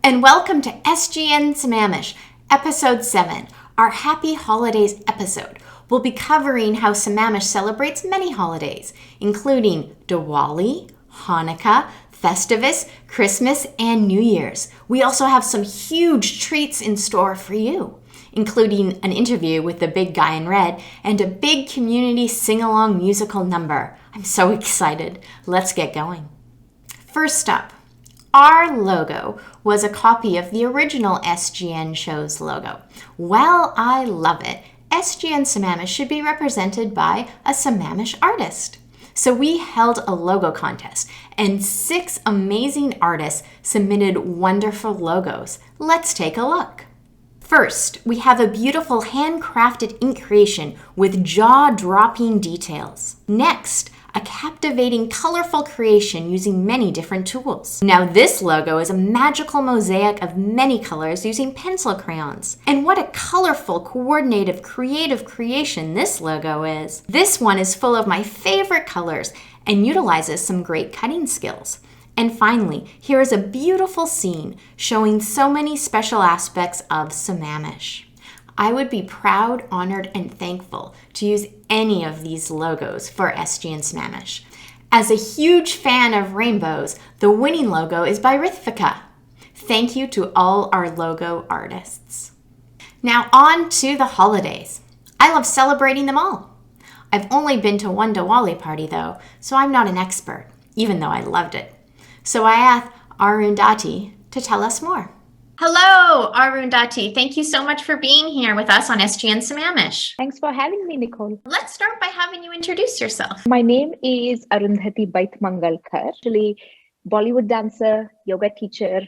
and welcome to SGN Sammamish, Episode 7, our Happy Holidays episode. We'll be covering how Sammamish celebrates many holidays, including Diwali, Hanukkah, Festivus, Christmas, and New Year's. We also have some huge treats in store for you, including an interview with the big guy in red and a big community sing-along musical number. I'm so excited. Let's get going. First up, our logo was a copy of the original SGN show's logo. While I love it, SGN Sammamish should be represented by a Sammamish artist. So we held a logo contest, and 6 amazing artists submitted wonderful logos. Let's take a look. First, we have a beautiful handcrafted ink creation with jaw-dropping details. Next, a captivating, colorful creation using many different tools. Now this logo is a magical mosaic of many colors using pencil crayons. And what a colorful, coordinated, creative creation this logo is. This one is full of my favorite colors and utilizes some great cutting skills. And finally, here is a beautiful scene showing so many special aspects of Sammamish. I would be proud, honored, and thankful to use any of these logos for SGN Sammamish. As a huge fan of rainbows, the winning logo is by Rithvika. Thank you to all our logo artists. Now on to the holidays. I love celebrating them all. I've only been to one Diwali party though, so I'm not an expert, even though I loved it. So I asked Arundhati to tell us more. Hello, Arundhati. Thank you so much for being here with us on SGN Sammamish. Thanks for having me, Nicole. Let's start by having you introduce yourself. My name is Arundhati Baitmangalkar, actually Bollywood dancer, yoga teacher,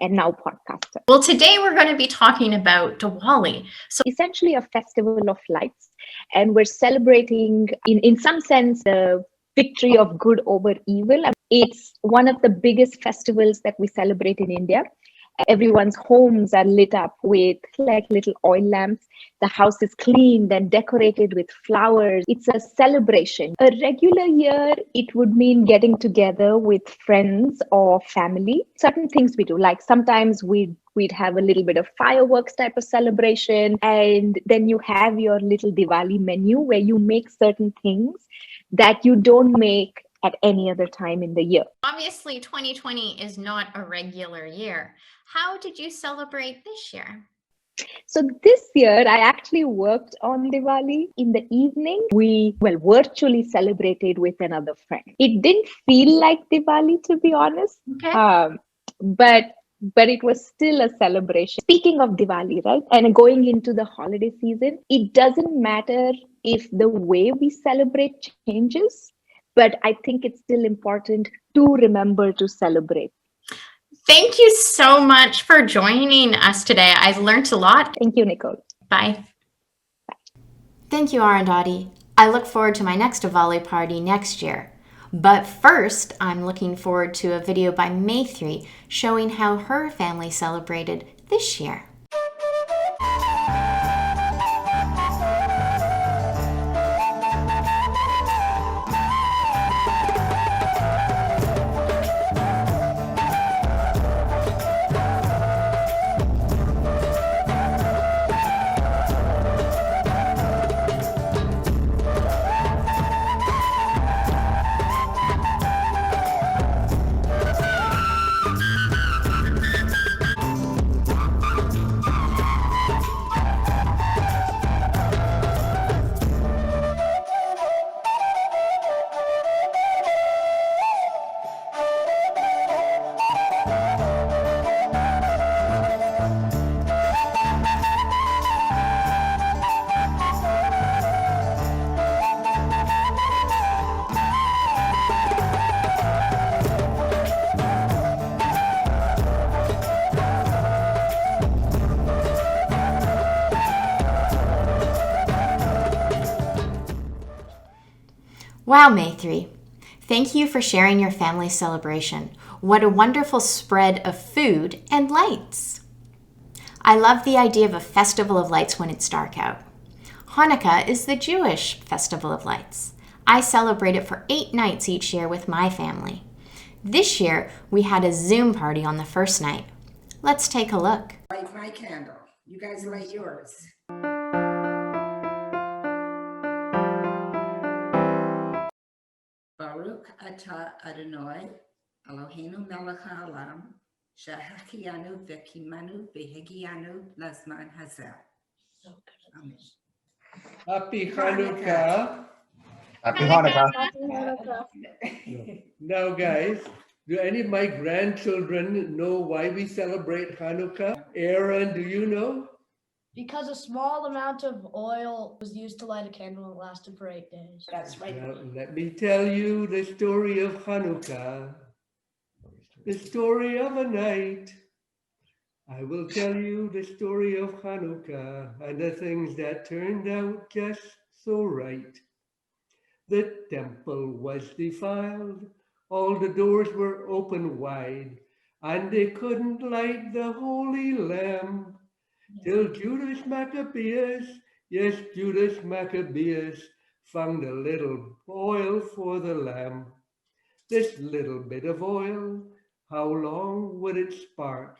and now podcaster. Well, today we're going to be talking about Diwali. So essentially a festival of lights, and we're celebrating, in some sense, the victory of good over evil. It's one of the biggest festivals that we celebrate in India. Everyone's homes are lit up with like little oil lamps. The house is cleaned and decorated with flowers. It's a celebration. A regular year, it would mean getting together with friends or family. Certain things we do, like sometimes we'd have a little bit of fireworks type of celebration. And then you have your little Diwali menu where you make certain things that you don't make at any other time in the year. Obviously, 2020 is not a regular year. How did you celebrate this year? So this year, I actually worked on Diwali. In the evening, we virtually celebrated with another friend. It didn't feel like Diwali, to be honest. Okay. But it was still a celebration. Speaking of Diwali, right? And going into the holiday season, it doesn't matter if the way we celebrate changes, but I think it's still important to remember to celebrate. Thank you so much for joining us today. I've learned a lot. Thank you, Nicole. Bye. Thank you, Arundhati. I look forward to my next Diwali party next year. But first, I'm looking forward to a video by Maitri showing how her family celebrated this year. Wow, Maitri. Thank you for sharing your family celebration. What a wonderful spread of food and lights. I love the idea of a festival of lights when it's dark out. Hanukkah is the Jewish festival of lights. I celebrate it for 8 nights each year with my family. This year, we had a Zoom party on the first night. Let's take a look. Light my candle. You guys light yours. Baruch atah Adonai Eloheinu melech haolam shehachianu v'kimanu v'higianu lazman hazeh. Amen. Happy Hanukkah. Happy Hanukkah. Now, guys, do any of my grandchildren know why we celebrate Hanukkah? Aaron, do you know? Because a small amount of oil was used to light a candle and it lasted for 8 days. That's right. Now, let me tell you the story of Hanukkah. The story of a night. I will tell you the story of Hanukkah and the things that turned out just so right. The temple was defiled, all the doors were open wide, and they couldn't light the holy lamp till Judas Maccabeus, yes, Judas Maccabeus, found a little oil for the lamp. This little bit of oil, how long would it spark?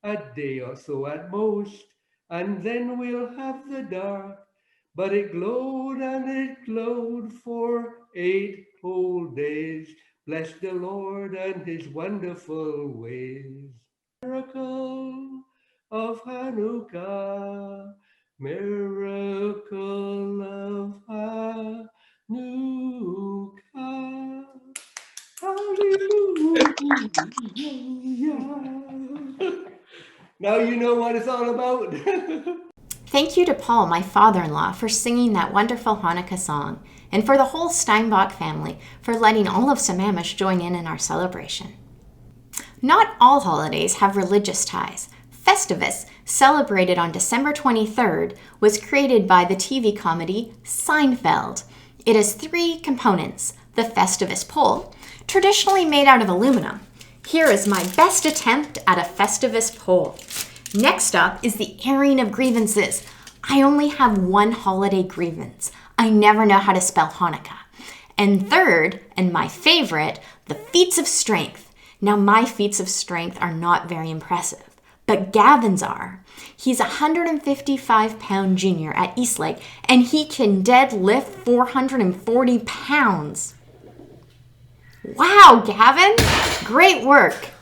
A day or so at most, and then we'll have the dark. But it glowed and it glowed for 8 whole days. Bless the Lord and his wonderful ways. Miracle of Hanukkah, miracle of Hanukkah. Hallelujah. Now you know what it's all about. Thank you to Paul, my father-in-law, for singing that wonderful Hanukkah song, and for the whole Steinbach family for letting all of Sammamish join in our celebration. Not all holidays have religious ties. Festivus, celebrated on December 23rd, was created by the TV comedy Seinfeld. It has 3 components: the Festivus pole, traditionally made out of aluminum. Here is my best attempt at a Festivus pole. Next up is the airing of grievances. I only have one holiday grievance. I never know how to spell Hanukkah. And third, and my favorite, the feats of strength. Now, my feats of strength are not very impressive, but Gavin's are. He's a 155-pound junior at Eastlake, and he can deadlift 440 pounds. Wow, Gavin! Great work!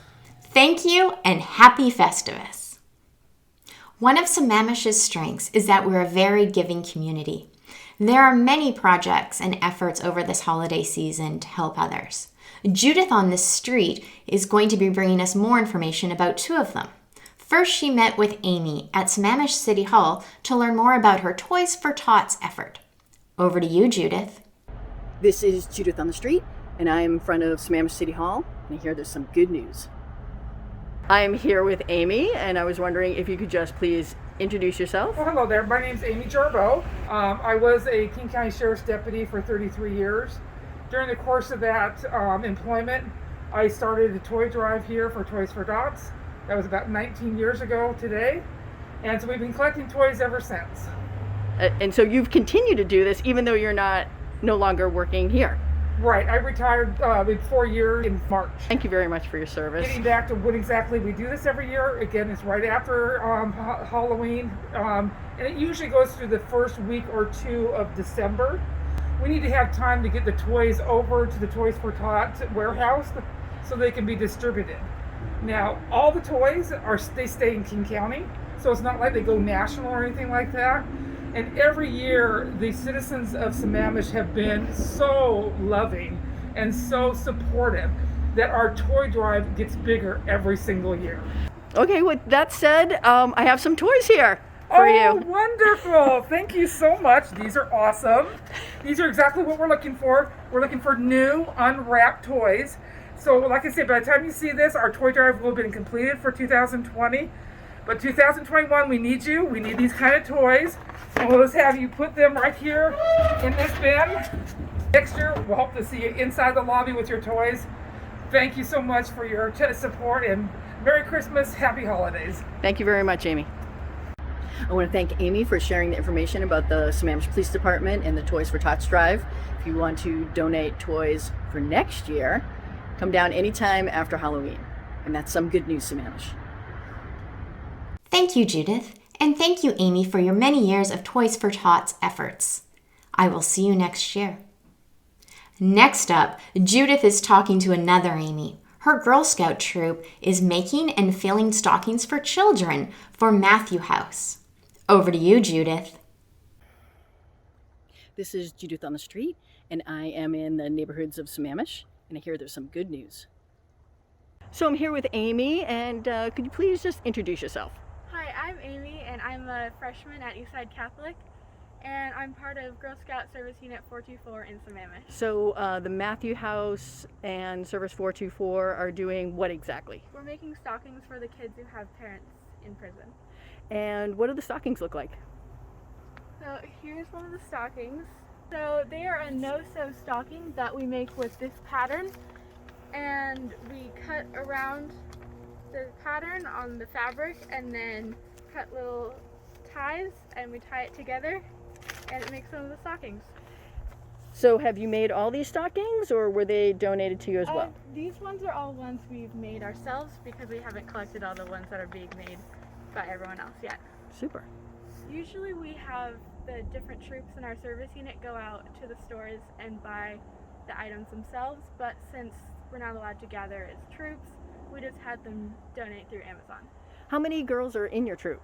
Thank you, and happy Festivus. One of Sammamish's strengths is that we're a very giving community. There are many projects and efforts over this holiday season to help others. Judith on this street is going to be bringing us more information about 2 of them. First, she met with Amy at Sammamish City Hall to learn more about her Toys for Tots effort. Over to you, Judith. This is Judith on the street, and I am in front of Sammamish City Hall, and here there's some good news. I'm here with Amy, and I was wondering if you could just please introduce yourself. Well, hello there. My name's Amy Jarbo. I was a King County Sheriff's Deputy for 33 years. During the course of that employment, I started a toy drive here for Toys for Tots. That was about 19 years ago today. And so we've been collecting toys ever since. And so you've continued to do this even though you're no longer working here. Right. I retired in 4 years in March. Thank you very much for your service. Getting back to what exactly we do this every year, again, it's right after Halloween. And it usually goes through the first week or 2 of December. We need to have time to get the toys over to the Toys for Tots warehouse so they can be distributed. Now, all the toys they stay in King County, so it's not like they go national or anything like that. And every year, the citizens of Sammamish have been so loving and so supportive that our toy drive gets bigger every single year. Okay, with that said, I have some toys here for you. Oh, wonderful. Thank you so much. These are awesome. These are exactly what we're looking for. We're looking for new, unwrapped toys. So, like I said, by the time you see this, our toy drive will have been completed for 2020. But 2021, we need you. We need these kind of toys. And we'll just have you put them right here in this bin. Next year, we'll hope to see you inside the lobby with your toys. Thank you so much for your support, and Merry Christmas, Happy Holidays. Thank you very much, Amy. I want to thank Amy for sharing the information about the Sammamish Police Department and the Toys for Tots Drive. If you want to donate toys for next year, come down anytime after Halloween. And that's some good news, Sammamish. Thank you, Judith, and thank you, Amy, for your many years of Toys for Tots efforts. I will see you next year. Next up, Judith is talking to another Amy. Her Girl Scout troop is making and filling stockings for children for Matthew House. Over to you, Judith. This is Judith on the Street, and I am in the neighborhoods of Sammamish, and I hear there's some good news. So I'm here with Amy, and could you please just introduce yourself? Hi, I'm Amy, and I'm a freshman at Eastside Catholic, and I'm part of Girl Scout Service Unit 424 in Sammamish. So the Matthew House and Service 424 are doing what exactly? We're making stockings for the kids who have parents in prison. And what do the stockings look like? So here's one of the stockings. So they are a no-sew stocking that we make with this pattern, and we cut around the pattern on the fabric and then cut little ties and we tie it together and it makes one of the stockings. So have you made all these stockings, or were they donated to you as well? These ones are all ones we've made ourselves because we haven't collected all the ones that are being made by everyone else yet. Super. Usually we have the different troops in our service unit go out to the stores and buy the items themselves, but since we're not allowed to gather as troops, we just had them donate through Amazon. How many girls are in your troop?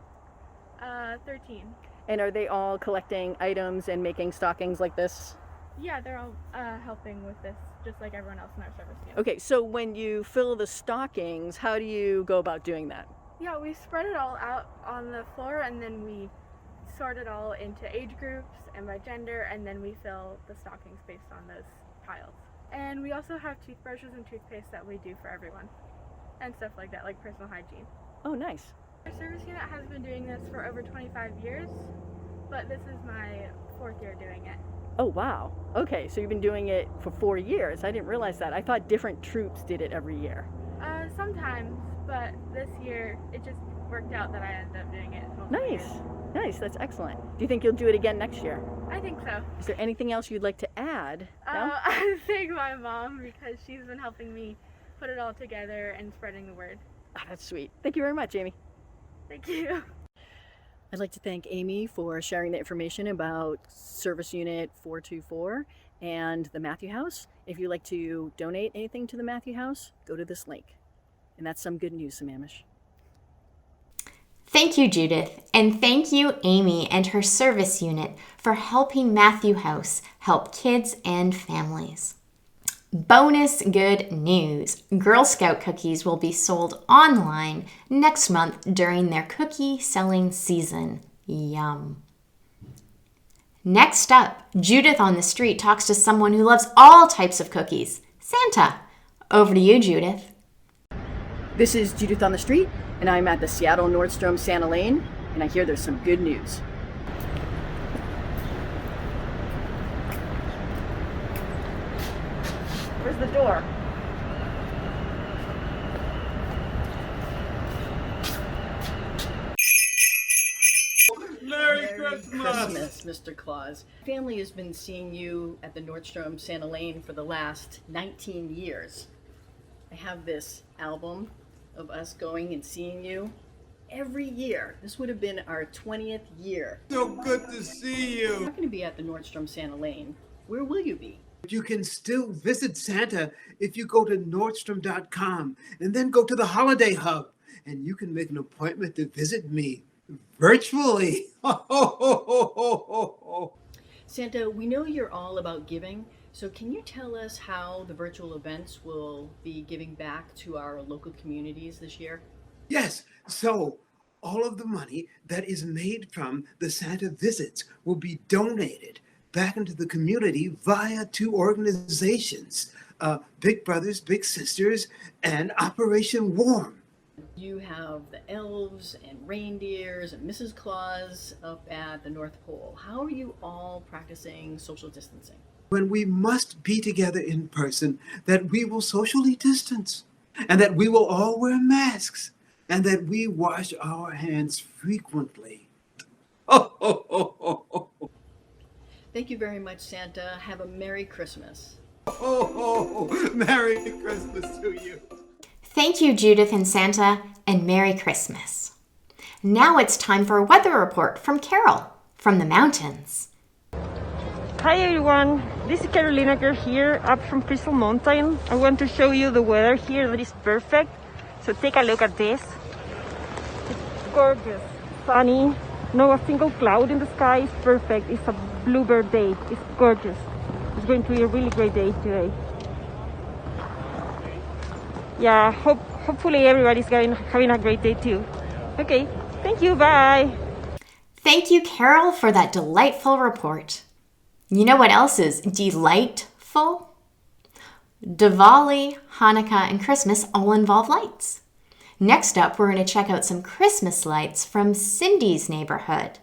13. And are they all collecting items and making stockings like this? Yeah, they're all helping with this, just like everyone else in our service unit. Okay, so when you fill the stockings, how do you go about doing that? Yeah, we spread it all out on the floor and then we sort it all into age groups and by gender, and then we fill the stockings based on those piles. And we also have toothbrushes and toothpaste that we do for everyone and stuff like that, like personal hygiene. Oh, nice. Our service unit has been doing this for over 25 years, but this is my 4th year doing it. Oh, wow. Okay, so you've been doing it for 4 years. I didn't realize that. I thought different troops did it every year. Sometimes, but this year it just worked out that I ended up doing it. Nice. Nice, that's excellent. Do you think you'll do it again next year? I think so. Is there anything else you'd like to add? No? I thank my mom because she's been helping me put it all together and spreading the word. Oh, that's sweet. Thank you very much, Amy. Thank you. I'd like to thank Amy for sharing the information about Service Unit 424 and the Matthew House. If you'd like to donate anything to the Matthew House, go to this link. And that's some good news, Sammamish. Thank you, Judith, and thank you, Amy and her service unit, for helping Matthew House help kids and families. Bonus good news! Girl Scout cookies will be sold online next month during their cookie selling season. Yum. Next up, Judith on the Street talks to someone who loves all types of cookies, Santa. Over to you, Judith. This is Judith on the Street, and I'm at the Seattle Nordstrom Santa Lane, and I hear there's some good news. Where's the door? Merry Christmas! Mr. Claus. Family has been seeing you at the Nordstrom Santa Lane for the last 19 years. I have this album of us going and seeing you every year. This would have been our 20th year. So good to see You're you. not going to be at the Nordstrom Santa Lane. Where will you be? You can still visit Santa if you go to Nordstrom.com and then go to the Holiday Hub, and you can make an appointment to visit me virtually. Santa, we know you're all about giving, so can you tell us how the virtual events will be giving back to our local communities this year? Yes, so all of the money that is made from the Santa visits will be donated back into the community via 2 organizations, Big Brothers, Big Sisters, and Operation Warm. You have the elves and reindeers and Mrs. Claus up at the North Pole. How are you all practicing social distancing? When we must be together in person, that we will socially distance, and that we will all wear masks, and that we wash our hands frequently. Thank you very much, Santa. Have a Merry Christmas. Merry Christmas to you. Thank you, Judith and Santa, and Merry Christmas. Now it's time for a weather report from Carol from the mountains. Hi everyone, this is Carolina girl here up from Crystal Mountain. I want to show you the weather here that is perfect. So take a look at this. It's gorgeous, sunny, no a single cloud in the sky. It's perfect. It's a bluebird day. It's gorgeous. It's going to be a really great day today. Yeah, hopefully everybody's having a great day too. Okay, thank you, bye. Thank you, Carol, for that delightful report. You know what else is delightful? Diwali, Hanukkah, and Christmas all involve lights. Next up, we're going to check out some Christmas lights from Cindy's neighborhood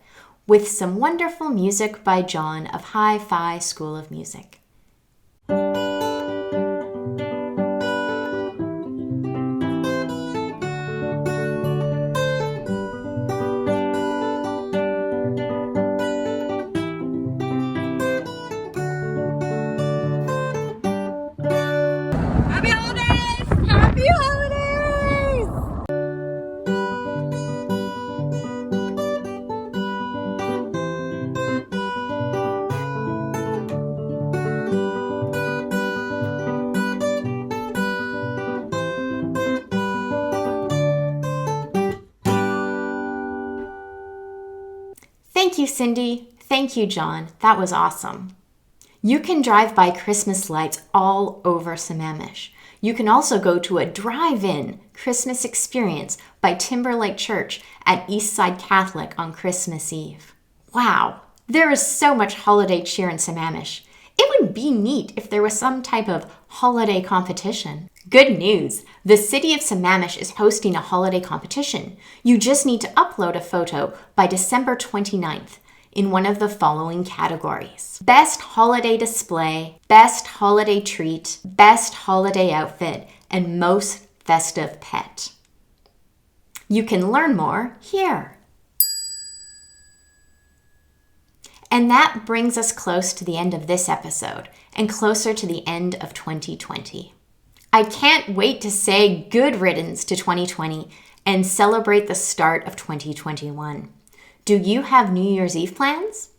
with some wonderful music by John of Hi-Fi School of Music. Thank you, Cindy. Thank you, John. That was awesome. You can drive by Christmas lights all over Sammamish. You can also go to a drive-in Christmas experience by Timberlake Church at Eastside Catholic on Christmas Eve. Wow, there is so much holiday cheer in Sammamish. It would be neat if there was some type of holiday competition. Good news! The city of Sammamish is hosting a holiday competition. You just need to upload a photo by December 29th in one of the following categories: Best Holiday Display, Best Holiday Treat, Best Holiday Outfit, and Most Festive Pet. You can learn more here. And that brings us close to the end of this episode and closer to the end of 2020. I can't wait to say good riddance to 2020 and celebrate the start of 2021. Do you have New Year's Eve plans?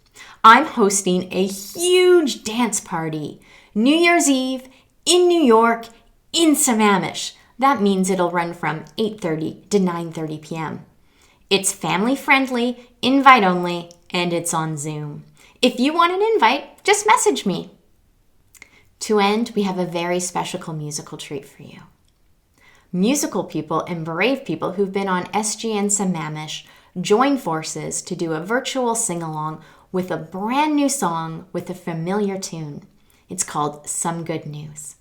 I'm hosting a huge dance party. New Year's Eve in New York in Sammamish. That means it'll run from 8:30 to 9:30 p.m. It's family friendly, invite only, and it's on Zoom. If you want an invite, just message me. To end, we have a very special musical treat for you. Musical people and brave people who've been on SGN Sammamish join forces to do a virtual sing-along with a brand new song with a familiar tune. It's called Some Good News.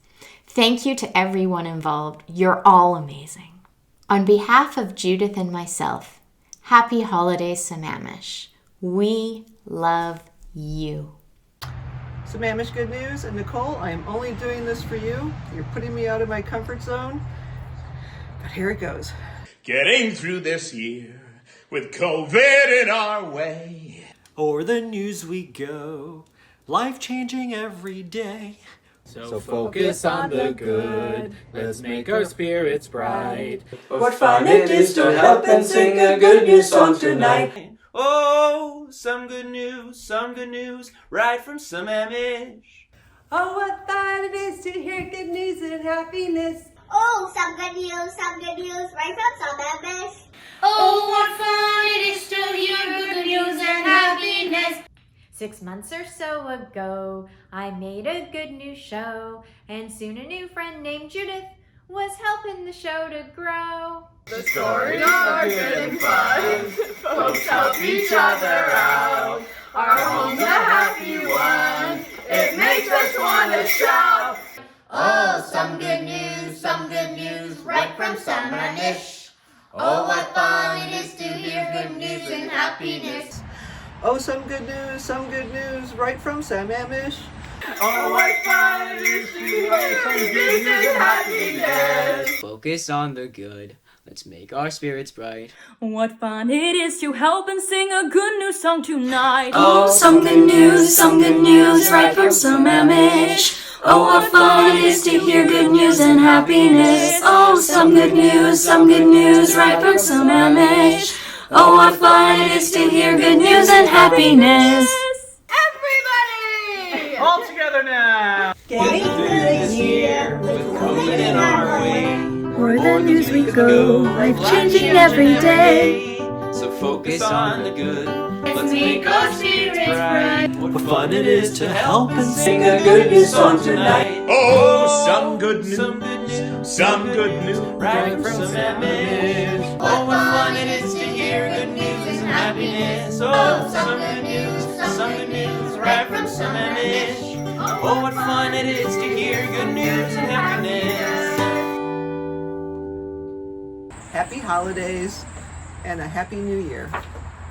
Thank you to everyone involved. You're all amazing. On behalf of Judith and myself, happy holidays, Sammamish. We love you. Sammamish good news, and Nicole, I am only doing this for you. You're putting me out of my comfort zone, but here it goes. Getting through this year with COVID in our way. O'er the news we go, life changing every day. So focus on the good, let's make our spirits bright. What fun it is to help and sing a good news song tonight. Oh, some good news, right from Sammamish. Oh, what fun it is to hear good news and happiness. Oh, some good news, right from Sammamish. Oh, what fun it is to hear good news and happiness. 6 months or so ago, I made a good news show, and soon a new friend named Judith was helping the show to grow. The stories are good and fun, folks help each other out. Our home's a happy one, it makes us want to shout. Oh, some good news, right from Sammamish. Oh, what fun it is to hear good news and happiness. Oh, some good news, right from Sammamish. Oh, what fun it is to hear good news and happiness. Focus on the good, let's make our spirits bright. What fun it is to help and sing a good news song tonight. Oh, some good news, right from Sammamish. Oh, what fun it is to hear good news and happiness. Oh, some good news, right from Sammamish. Oh, what fun it is to hear good news and happiness. Everybody! All together now. Getting through this year with COVID in our way. O'er the news we go, life changing every day. So focus on the good. Let's make our spirits bright. What fun it is to help and sing a good news song tonight. Oh, some good news, some good news, Right from Sammamish. Oh, what fun it is to hear good news and happiness. Oh, some good news, right from Sammamish. Oh, what fun it is to hear good news and happiness. Happy holidays and a happy new year.